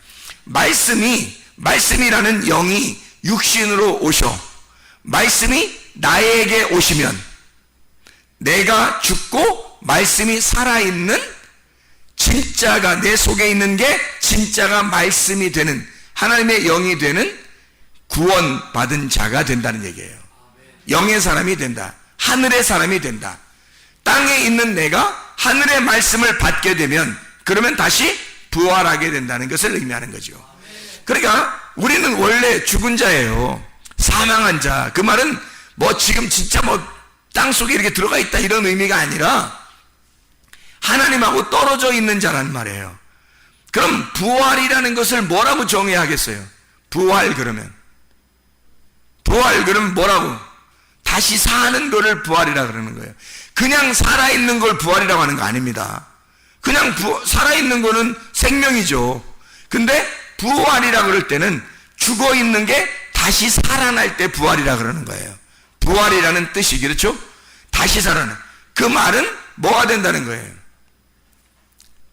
말씀이라는 영이 육신으로 오셔. 말씀이 나에게 오시면 내가 죽고 말씀이 살아있는, 진짜가 내 속에 있는 게 진짜가 말씀이 되는, 하나님의 영이 되는 구원받은 자가 된다는 얘기예요. 영의 사람이 된다. 하늘의 사람이 된다. 땅에 있는 내가 하늘의 말씀을 받게 되면 그러면 다시 부활하게 된다는 것을 의미하는 거죠. 그러니까 우리는 원래 죽은 자예요. 사망한 자. 그 말은 뭐 지금 진짜 뭐 땅속에 이렇게 들어가 있다 이런 의미가 아니라 하나님하고 떨어져 있는 자란 말이에요. 그럼 부활이라는 것을 뭐라고 정해야 하겠어요? 부활 그러면 뭐라고? 다시 사는 거를 부활이라 그러는 거예요. 그냥 살아있는 걸 부활이라고 하는 거 아닙니다. 그냥 살아있는 거는 생명이죠. 근데 부활이라 그럴 때는 죽어 있는 게 다시 살아날 때 부활이라 그러는 거예요. 부활이라는 뜻이 그렇죠? 다시 살아나. 그 말은 뭐가 된다는 거예요?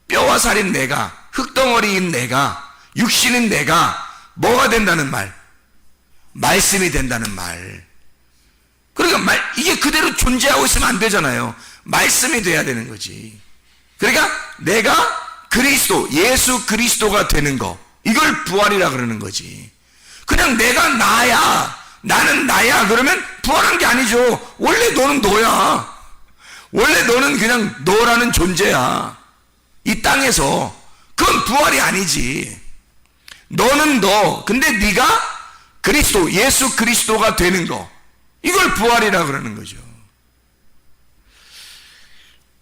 뼈와 살인 내가, 흙덩어리인 내가, 육신인 내가 뭐가 된다는 말? 말씀이 된다는 말. 그러니까 이게 그대로 존재하고 있으면 안 되잖아요. 말씀이 돼야 되는 거지. 그러니까 내가 그리스도, 예수 그리스도가 되는 거, 이걸 부활이라 그러는 거지. 그냥 내가 나야, 나는 나야 그러면 부활한 게 아니죠. 원래 너는 너야. 원래 너는 그냥 너라는 존재야. 이 땅에서. 그건 부활이 아니지. 너는 너, 근데 네가 그리스도, 예수 그리스도가 되는 거, 이걸 부활이라 그러는 거죠.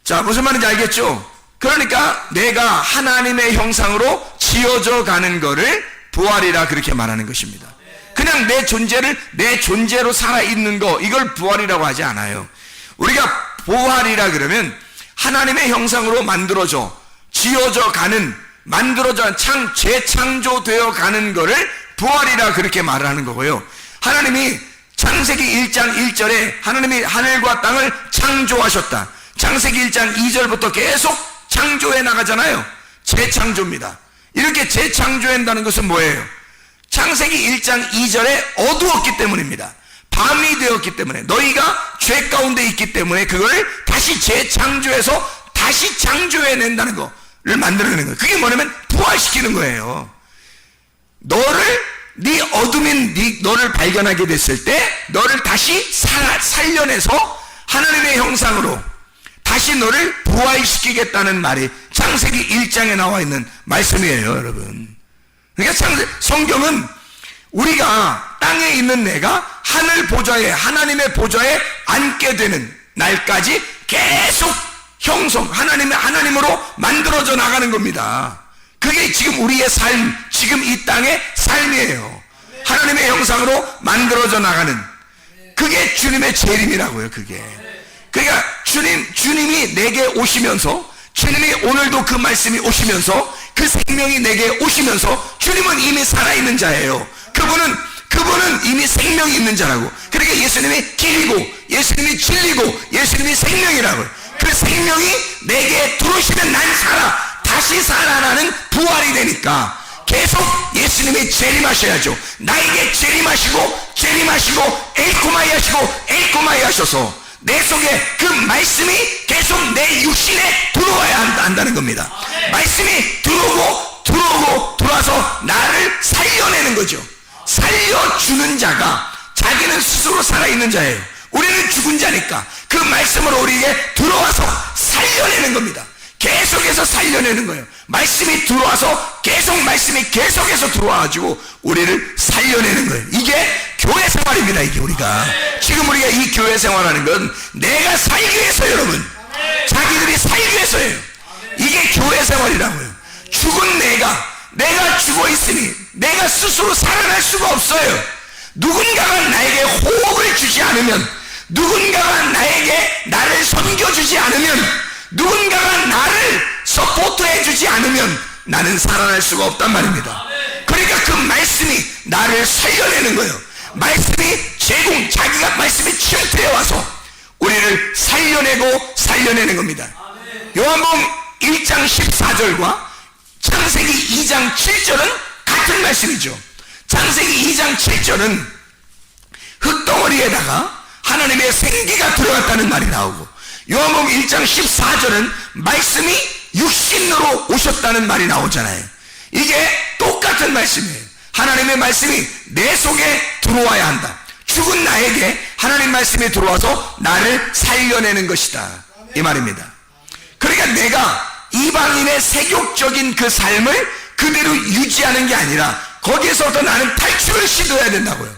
자, 무슨 말인지 알겠죠? 그러니까 내가 하나님의 형상으로 지어져 가는 거를 부활이라 그렇게 말하는 것입니다. 그냥 내 존재를 내 존재로 살아있는 거, 이걸 부활이라고 하지 않아요. 우리가 부활이라 그러면 하나님의 형상으로 만들어져, 지어져 가는, 만들어져, 재창조되어 가는 거를 부활이라 그렇게 말하는 거고요. 하나님이 창세기 1장 1절에 하나님이 하늘과 땅을 창조하셨다. 창세기 1장 2절부터 계속 창조해 나가잖아요. 재창조입니다. 이렇게 재창조한다는 것은 뭐예요? 창세기 1장 2절에 어두웠기 때문입니다. 밤이 되었기 때문에, 너희가 죄 가운데 있기 때문에 그걸 다시 재창조해서 다시 창조해낸다는 거를 만들어내는 거예요. 그게 뭐냐면 부활시키는 거예요. 너를, 네 어둠인 너를 발견하게 됐을 때 너를 다시 살려내서 하나님의 형상으로 다시 너를 부활시키겠다는 말이 창세기 1장에 나와 있는 말씀이에요, 여러분. 그러니까 성경은 우리가 땅에 있는 내가 하늘 보좌에, 하나님의 보좌에 앉게 되는 날까지 계속 하나님으로 만들어져 나가는 겁니다. 그게 지금 우리의 삶, 지금 이 땅의 삶이에요. 하나님의 형상으로 만들어져 나가는, 그게 주님의 재림이라고요. 그게. 그러니까 주님이 내게 오시면서, 주님이 오늘도 그 말씀이 오시면서, 그 생명이 내게 오시면서, 주님은 이미 살아있는 자예요. 그분은 이미 생명이 있는 자라고. 그러니까 예수님이 길이고, 예수님이 진리고, 예수님이 생명이라고요. 그 생명이 내게 들어오시면 난 살아, 다시 살아나는 부활이 되니까 계속 예수님이 재림하셔야죠. 나에게 재림하시고 엘코마이 하셔서 내 속에 그 말씀이 계속 내 육신에 들어와야 한다는 겁니다. 말씀이 들어와서 나를 살려내는 거죠. 살려주는 자가 자기는 스스로 살아있는 자예요. 우리는 죽은 자니까 그 말씀으로 우리에게 들어와서 살려내는 겁니다. 계속해서 살려내는 거예요. 말씀이 들어와서 말씀이 계속해서 들어와가지고 우리를 살려내는 거예요. 이게 교회 생활입니다. 이게 지금 우리가 이 교회 생활하는 건 내가 살기 위해서, 여러분. 자기들이 살기 위해서예요. 이게 교회 생활이라고요. 죽은 내가 죽어 있으니 내가 스스로 살아날 수가 없어요. 누군가가 나에게 호흡을 주지 않으면, 누군가가 나를 섬겨주지 않으면, 누군가가 나를 서포트해 주지 않으면 나는 살아날 수가 없단 말입니다. 그러니까 그 말씀이 나를 살려내는 거예요. 자기가 말씀이 침투해 와서 우리를 살려내는 겁니다. 요한복음 1장 14절과 창세기 2장 7절은 같은 말씀이죠. 창세기 2장 7절은 흙덩어리에다가 하나님의 생기가 들어갔다는 말이 나오고, 요한복음 1장 14절은 말씀이 육신으로 오셨다는 말이 나오잖아요. 이게 똑같은 말씀이에요. 하나님의 말씀이 내 속에 들어와야 한다. 죽은 나에게 하나님 말씀이 들어와서 나를 살려내는 것이다, 이 말입니다. 그러니까 내가 이방인의 세욕적인 그 삶을 그대로 유지하는 게 아니라 거기에서부터 나는 탈출을 시도해야 된다고요.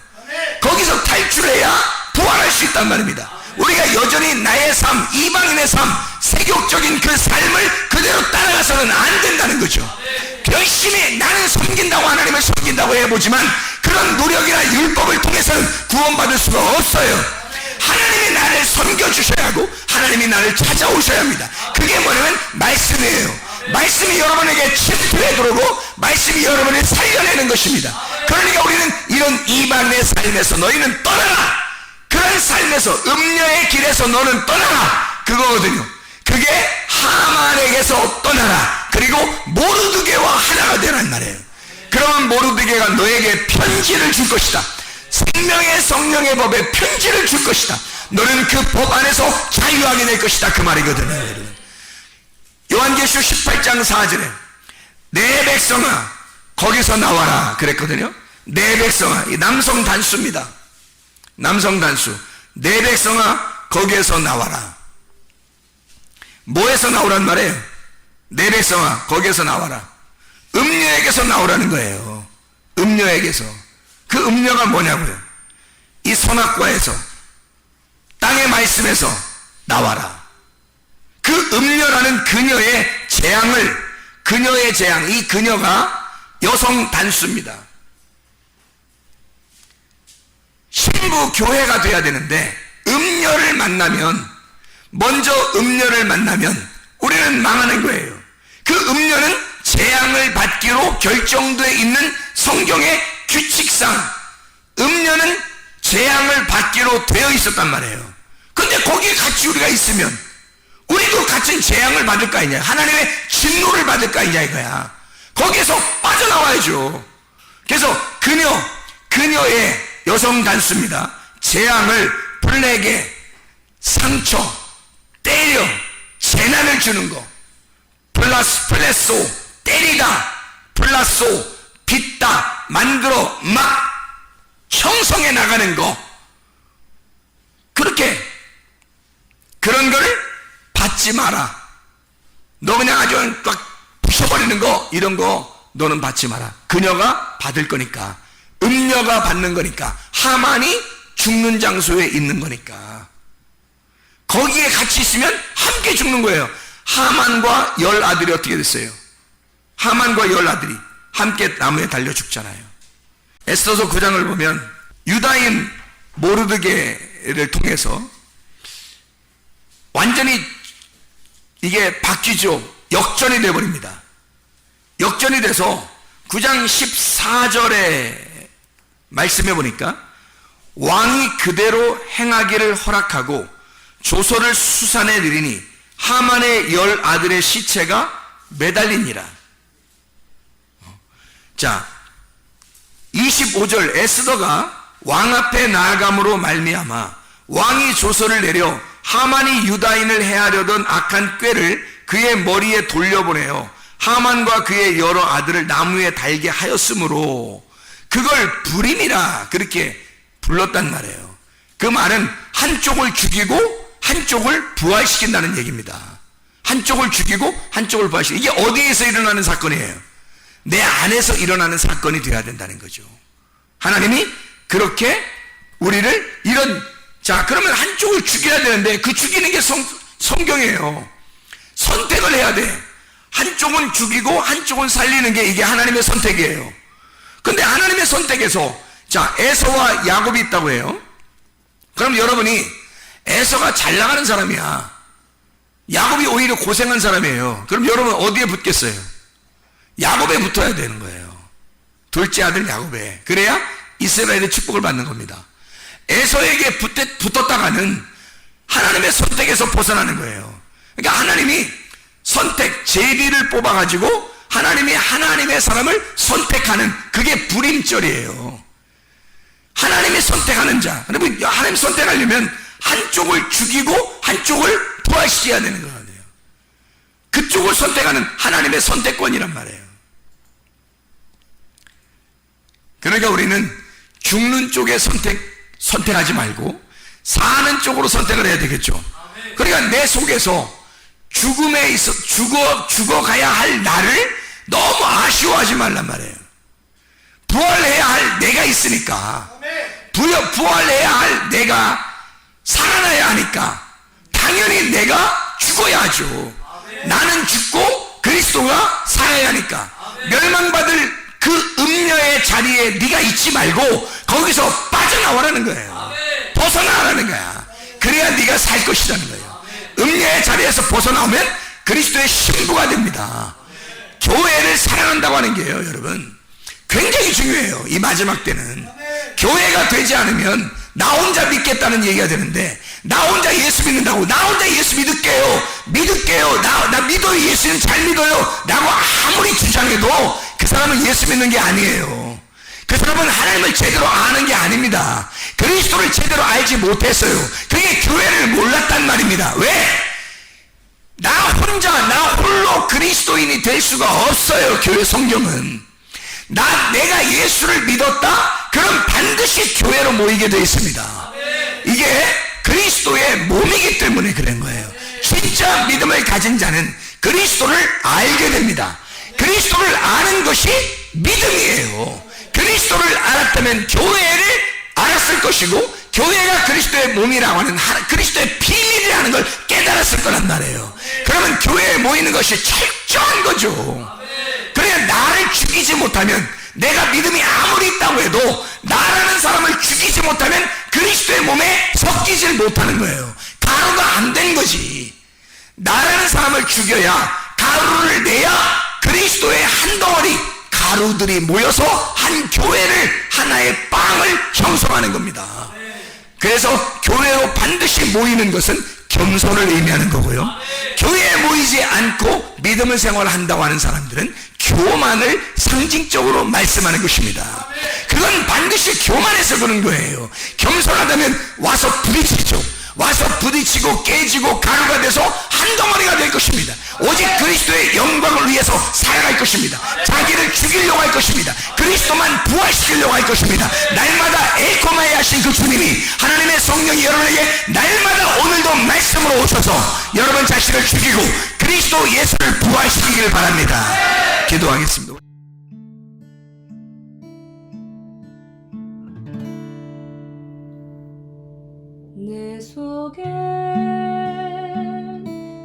거기서 탈출해야 부활할 수 있단 말입니다. 우리가 여전히 나의 삶, 이방인의 삶, 세욕적인 그 삶을 그대로 따라가서는 안 된다는 거죠. 열심히 나는 섬긴다고, 하나님을 섬긴다고 해보지만 그런 노력이나 율법을 통해서는 구원받을 수가 없어요. 하나님이 나를 섬겨주셔야 하고 하나님이 나를 찾아오셔야 합니다. 그게 뭐냐면 말씀이에요. 말씀이 여러분에게 침투해 들어오고 말씀이 여러분을 살려내는 것입니다. 그러니까 우리는 이런 이방인의 삶에서 너희는 떠나라, 그런 삶에서, 음녀의 길에서 너는 떠나라, 그거거든요. 그게 하만에게서 떠나라, 그리고 모르드게와 하나가 되란 말이에요. 그러면 모르드게가 너에게 편지를 줄 것이다. 생명의 성령의 법에 편지를 줄 것이다. 너는 그 법 안에서 자유하게 될 것이다, 그 말이거든요. 요한계시록 18장 4절에 내 백성아 거기서 나와라 그랬거든요. 내 백성아, 이 남성 단수입니다. 남성 단수. 내 백성아 거기에서 나와라. 뭐에서 나오란 말이에요? 내 백성아 거기에서 나와라. 음녀에게서 나오라는 거예요. 음녀에게서. 그 음녀가 뭐냐고요? 이 선악과에서, 땅의 말씀에서 나와라. 그 음녀라는 그녀의 재앙을, 그녀의 재앙, 이 그녀가 여성 단수입니다. 신부 교회가 돼야 되는데 음녀를 만나면, 먼저 음녀를 만나면 우리는 망하는 거예요. 그 음녀는 재앙을 받기로 결정되어 있는 성경의 규칙상 음녀는 재앙을 받기로 되어 있었단 말이에요. 근데 거기에 같이 우리가 있으면 우리도 같은 재앙을 받을 거 아니냐, 하나님의 진노를 받을 거 아니냐 이거야. 거기에서 빠져나와야죠. 그래서 그녀의 여성 단수입니다. 재앙을, 플레게, 상처, 때려, 재난을 주는 거, 플레소, 때리다, 플라소, 빚다, 만들어 막 형성해 나가는 거, 그렇게 그런 거를 받지 마라. 너 그냥 아주 막 부셔버리는 거, 이런 거 너는 받지 마라. 그녀가 받을 거니까, 음녀가 받는 거니까, 하만이 죽는 장소에 있는 거니까 거기에 같이 있으면 함께 죽는 거예요. 하만과 10아들이 어떻게 됐어요? 하만과 10아들이 함께 나무에 달려 죽잖아요. 에스더서 9장을 보면 유다인 모르드게를 통해서 완전히 이게 바뀌죠. 역전이 되어버립니다. 역전이 돼서 9장 14절에 말씀해 보니까 왕이 그대로 행하기를 허락하고 조서를 수산에 내리니 하만의 10아들의 시체가 매달리니라. 자, 25절 에스더가 왕 앞에 나아감으로 말미암아 왕이 조서를 내려 하만이 유다인을 해하려던 악한 꾀를 그의 머리에 돌려보내어 하만과 그의 여러 아들을 나무에 달게 하였으므로 그걸 불임이라 그렇게 불렀단 말이에요. 그 말은 한쪽을 죽이고 한쪽을 부활시킨다는 얘기입니다. 한쪽을 죽이고 한쪽을 부활시키고, 이게 어디에서 일어나는 사건이에요? 내 안에서 일어나는 사건이 되어야 된다는 거죠. 하나님이 그렇게 우리를 자, 그러면 한쪽을 죽여야 되는데 그 죽이는 게 성경이에요. 선택을 해야 돼. 한쪽은 죽이고 한쪽은 살리는 게 이게 하나님의 선택이에요. 근데 하나님의 선택에서, 자, 에서와 야곱이 있다고 해요. 그럼 여러분이 에서가 잘 나가는 사람이야, 야곱이 오히려 고생한 사람이에요. 그럼 여러분 어디에 붙겠어요? 야곱에 붙어야 되는 거예요. 둘째 아들 야곱에. 그래야 이스라엘의 축복을 받는 겁니다. 에서에게 붙었다가는 하나님의 선택에서 벗어나는 거예요. 그러니까 하나님이 선택, 제비를 뽑아가지고 하나님이 하나님의 사람을 선택하는, 그게 불임절이에요. 하나님이 선택하는 자. 하나님 선택하려면 한쪽을 죽이고 한쪽을 부활시켜야 되는 거예요. 그쪽을 선택하는 하나님의 선택권이란 말이에요. 그러니까 우리는 죽는 쪽에 선택하지 말고 사는 쪽으로 선택을 해야 되겠죠. 그러니까 내 속에서 죽음에 있어 죽어가야 할 나를 너무 아쉬워하지 말란 말이에요. 부활해야 할 내가 있으니까, 부활해야 할 내가 살아나야 하니까 당연히 내가 죽어야 하죠. 나는 죽고 그리스도가 살아야 하니까 멸망받을 그 음녀의 자리에 네가 있지 말고 거기서 빠져나오라는 거예요. 벗어나라는 거야. 그래야 네가 살 것이라는 거예요. 음녀의 자리에서 벗어나오면 그리스도의 신부가 됩니다. 교회를 사랑한다고 하는 게요, 여러분, 굉장히 중요해요. 이 마지막 때는 교회가 되지 않으면 나 혼자 믿겠다는 얘기가 되는데, 나 혼자 예수 믿는다고, 나 혼자 예수 믿을게요, 나 믿어요, 예수는 잘 믿어요 라고 아무리 주장해도 그 사람은 예수 믿는 게 아니에요. 그 사람은 하나님을 제대로 아는 게 아닙니다. 그리스도를 제대로 알지 못했어요. 그게 교회를 몰랐단 말입니다. 왜? 나 혼자, 나 홀로 그리스도인이 될 수가 없어요. 교회 성경은. 내가 예수를 믿었다? 그럼 반드시 교회로 모이게 되어 있습니다. 이게 그리스도의 몸이기 때문에 그런 거예요. 진짜 믿음을 가진 자는 그리스도를 알게 됩니다. 그리스도를 아는 것이 믿음이에요. 그리스도를 알았다면 교회를 알았을 것이고, 교회가 그리스도의 몸이라고 하는 그리스도의 비밀이라는 걸 깨달았을 거란 말이에요. 그러면 교회에 모이는 것이 철저한 거죠. 그러니까 나를 죽이지 못하면, 내가 믿음이 아무리 있다고 해도 나라는 사람을 죽이지 못하면 그리스도의 몸에 섞이질 못하는 거예요. 가루가 안 된 거지. 나라는 사람을 죽여야, 가루를 내야 그리스도의 한 덩어리 가루들이 모여서 한 교회를, 하나의 빵을 형성하는 겁니다. 그래서 교회로 반드시 모이는 것은 겸손을 의미하는 거고요. 교회에 모이지 않고 믿음을 생활한다고 하는 사람들은 교만을 상징적으로 말씀하는 것입니다. 그건 반드시 교만해서 그런 거예요. 겸손하다면 와서 부딪히죠. 와서 부딪히고 깨지고 가루가 돼서 한 덩어리가 될 것입니다. 오직 그리스도의 영광을 위해서 살아갈 것입니다. 자기를 죽이려고 할 것입니다. 그리스도만 부활시키려고 할 것입니다. 날마다 에코마에 하신 그 주님이, 하나님의 성령이 여러분에게 날마다 오늘도 말씀으로 오셔서 여러분 자신을 죽이고 그리스도 예수를 부활시키기를 바랍니다. 기도하겠습니다. 내 속에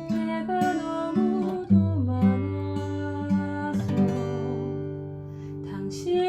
내가 너무도 많아서 당신